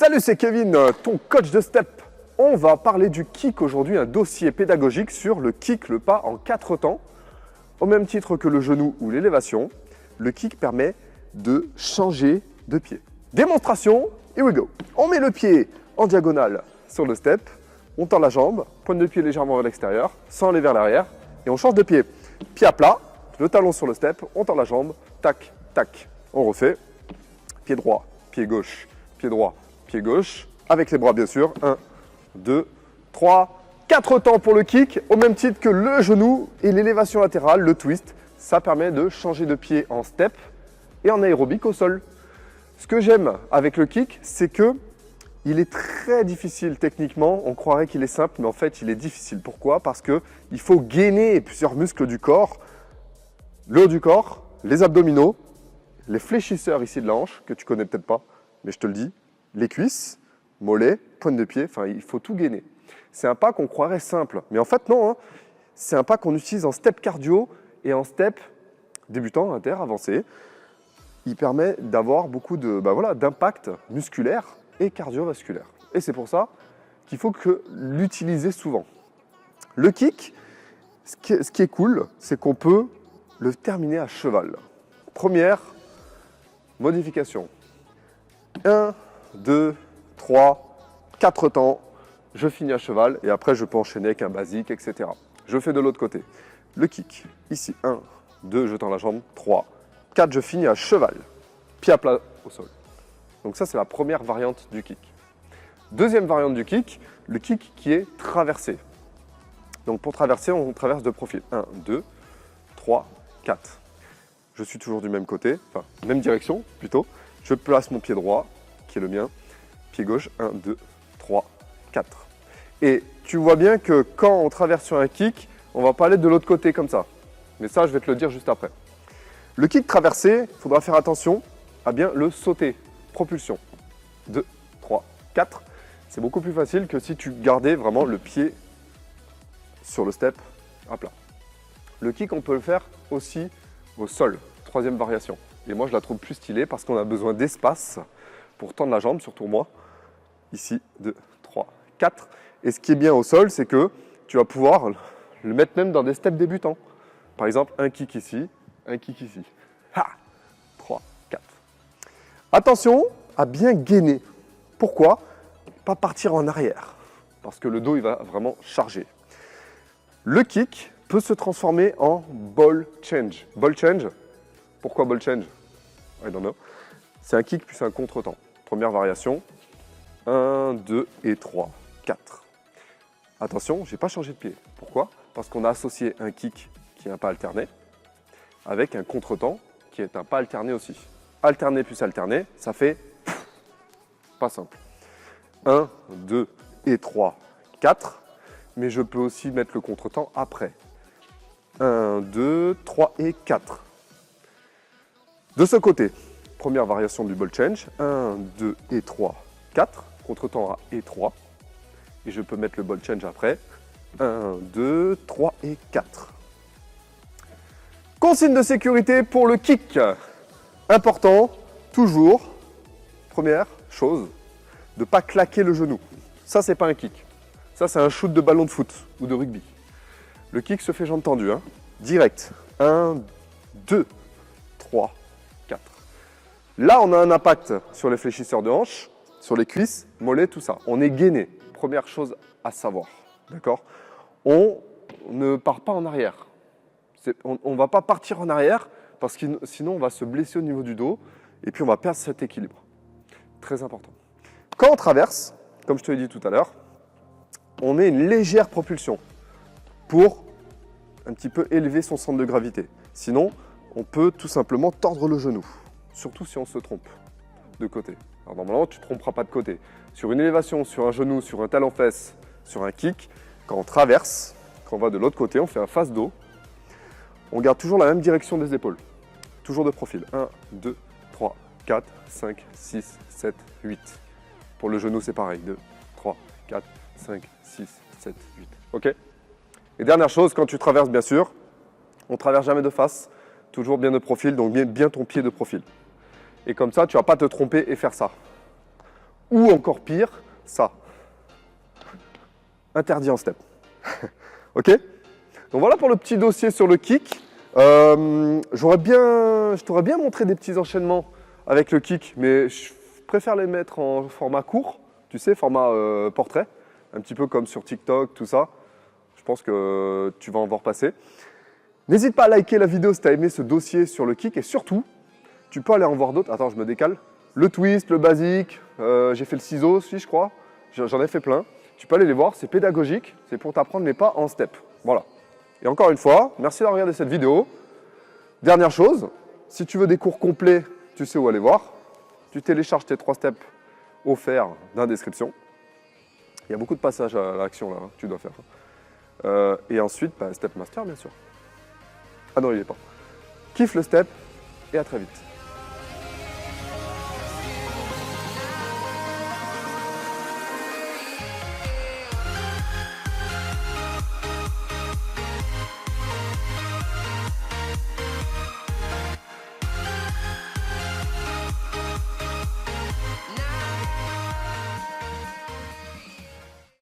Salut, c'est Kevin, ton coach de step. On va parler du kick aujourd'hui, un dossier pédagogique sur le kick, le pas en 4 temps. Au même titre que le genou ou l'élévation, le kick permet de changer de pied. Démonstration, here we go. On met le pied en diagonale sur le step, on tend la jambe, pointe de pied légèrement vers l'extérieur, sans aller vers l'arrière, et on change de pied. Pied à plat, le talon sur le step, on tend la jambe, tac, tac. On refait, pied droit, pied gauche, pied droit, pied gauche, avec les bras bien sûr. 1, 2, 3, 4 temps pour le kick, au même titre que le genou et l'élévation latérale, le twist. Ça permet de changer de pied en step et en aérobic au sol. Ce que j'aime avec le kick, c'est que il est très difficile techniquement. On croirait qu'il est simple, mais en fait, il est difficile. Pourquoi? Parce qu'il faut gainer plusieurs muscles du corps, le haut du corps, les abdominaux, les fléchisseurs ici de la hanche, que tu connais peut-être pas, mais je te le dis, les cuisses, mollets, pointe de pied, enfin, il faut tout gainer. C'est un pas qu'on croirait simple, mais en fait, non. C'est un pas qu'on utilise en step cardio et en step débutant, inter, avancé. Il permet d'avoir beaucoup d'impact musculaire et cardiovasculaire. Et c'est pour ça qu'il faut l'utiliser souvent. Le kick, ce qui est cool, c'est qu'on peut le terminer à cheval. Première modification. 1, 2, 3, 4 temps, je finis à cheval et après je peux enchaîner avec un basique, etc. Je fais de l'autre côté. Le kick, ici, 1, 2, je tends la jambe, 3, 4, je finis à cheval, pied à plat au sol. Donc ça, c'est la première variante du kick. Deuxième variante du kick, le kick qui est traversé. Donc pour traverser, on traverse de profil. 1, 2, 3, 4. Je suis toujours du même côté, enfin, même direction plutôt. Je place mon pied droit, qui est le mien, pied gauche, 1, 2, 3, 4. Et tu vois bien que quand on traverse sur un kick, on ne va pas aller de l'autre côté comme ça. Mais ça, je vais te le dire juste après. Le kick traversé, il faudra faire attention à bien le sauter. Propulsion. 2, 3, 4. C'est beaucoup plus facile que si tu gardais vraiment le pied sur le step à plat. Le kick, on peut le faire aussi au sol. Troisième variation. Et moi, je la trouve plus stylée parce qu'on a besoin d'espace pour tendre la jambe, surtout moi. Ici, 2, 3, 4. Et ce qui est bien au sol, c'est que tu vas pouvoir le mettre même dans des steps débutants. Par exemple, un kick ici, un kick ici. Ha! 3, 4. Attention à bien gainer. Pourquoi? Pas partir en arrière. Parce que le dos, il va vraiment charger. Le kick peut se transformer en ball change. Ball change, pourquoi ball change? I don't know. C'est un kick plus un contre-temps. Première variation. 1, 2 et 3, 4. Attention, je n'ai pas changé de pied. Pourquoi? Parce qu'on a associé un kick qui est un pas alterné avec un contre-temps qui est un pas alterné aussi. Alterné plus alterné, ça fait pas simple. 1, 2 et 3, 4. Mais je peux aussi mettre le contre-temps après. 1, 2, 3 et 4. De ce côté, première variation du ball change. 1, 2 et 3, 4. Contre-temps à et 3. Et je peux mettre le ball change après. 1, 2, 3 et 4. Consigne de sécurité pour le kick. Important, toujours, première chose, de ne pas claquer le genou. Ça, c'est pas un kick. Ça, c'est un shoot de ballon de foot ou de rugby. Le kick se fait jambes tendues. Direct. 1, 2, 3, 4. Là, on a un impact sur les fléchisseurs de hanche, sur les cuisses, mollets, tout ça. On est gainé. Première chose à savoir. D'accord? On ne part pas en arrière. On ne va pas partir en arrière parce que sinon on va se blesser au niveau du dos et puis on va perdre cet équilibre. Très important. Quand on traverse, comme je te l'ai dit tout à l'heure, on met une légère propulsion pour un petit peu élever son centre de gravité. Sinon, on peut tout simplement tordre le genou, surtout si on se trompe de côté. Alors normalement, tu ne te tromperas pas de côté. Sur une élévation, sur un genou, sur un talon-fesse, sur un kick, quand on traverse, quand on va de l'autre côté, on fait un face-dos. On garde toujours la même direction des épaules. Toujours de profil. 1, 2, 3, 4, 5, 6, 7, 8. Pour le genou, c'est pareil. 2, 3, 4, 5, 6, 7, 8. OK? Et dernière chose, quand tu traverses, bien sûr, on ne traverse jamais de face. Toujours bien de profil, donc bien ton pied de profil. Et comme ça, tu ne vas pas te tromper et faire ça. Ou encore pire, ça. Interdit en step. Ok? Donc voilà pour le petit dossier sur le kick. Je t'aurais bien montré des petits enchaînements avec le kick, mais je préfère les mettre en format court, tu sais, format portrait, un petit peu comme sur TikTok, tout ça. Je pense que tu vas en voir passer. N'hésite pas à liker la vidéo si tu as aimé ce dossier sur le kick et surtout, tu peux aller en voir d'autres. Attends, je me décale. Le twist, le basique, j'ai fait le ciseau aussi, je crois. J'en ai fait plein. Tu peux aller les voir, c'est pédagogique, c'est pour t'apprendre mais pas en step. Voilà. Et encore une fois, merci d'avoir regardé cette vidéo. Dernière chose, si tu veux des cours complets, tu sais où aller voir. Tu télécharges tes 3 steps offerts dans la description. Il y a beaucoup de passages à l'action là, que tu dois faire. Et ensuite, Step Master bien sûr. Ah non, il n'est pas. Kiffe le step et à très vite.